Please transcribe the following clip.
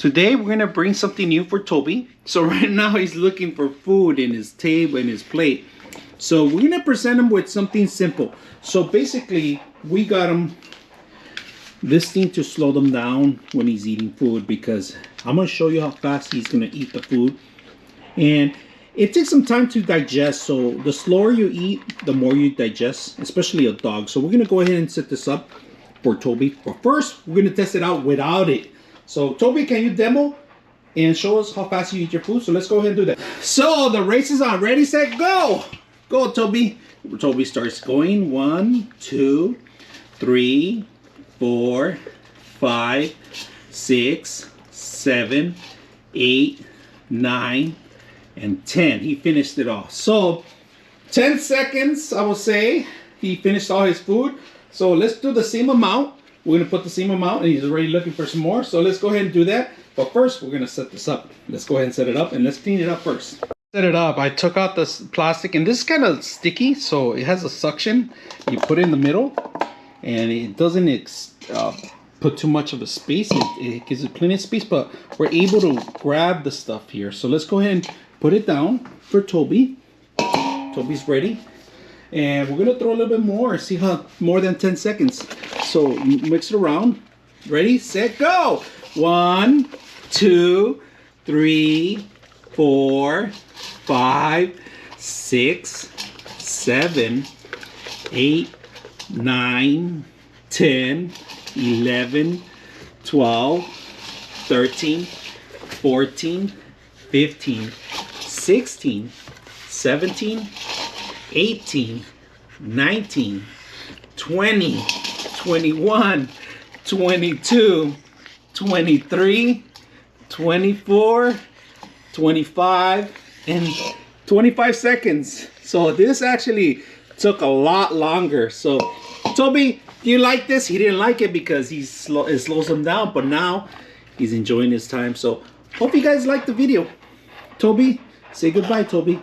Today we're gonna bring something new for Toby. So right now he's looking for food in his table and his plate. So we're gonna present him with something simple. So basically we got him this thing to slow them down when he's eating food, because I'm gonna show you how fast he's gonna eat the food. And it takes some time to digest, so the slower you eat, the more you digest, especially a dog. So we're gonna go ahead and set this up for Toby. But first, we're gonna test it out without it. So Toby, can you demo and show us how fast you eat your food? So let's go ahead and do that. So the race is on. Ready, set, go! Go, Toby. Toby starts going. 1, 2, 3, 4, 5, 6, 7, 8, 9, and 10. He finished it all. So 10 seconds, I will say, he finished all his food. So let's do the same amount. We're gonna put the same amount, and he's already looking for some more. So let's go ahead and do that. But first, we're gonna set this up. Let's go ahead and set it up, and let's clean it up first. Set it up. I took out the plastic, and this is kind of sticky, so it has a suction. You put it in the middle, and it doesn't put too much of a space. It gives it plenty of space, but we're able to grab the stuff here. So let's go ahead and put it down for Toby. Toby's ready. And we're gonna throw a little bit more, see how more than 10 seconds. So mix it around. Ready, set, go! 1, 2, 3, 4, 5, 6, 7, 8, 9, 10, 11, 12, 13, 14, 15, 16, 17, 18, 19, 20, 21, 22, 23, 24, 25, and 25 seconds. So this actually took a lot longer. So Toby, do you like this? He didn't like it because it slows him down, but now he's enjoying his time. So hope you guys liked the video. Toby, say goodbye, Toby.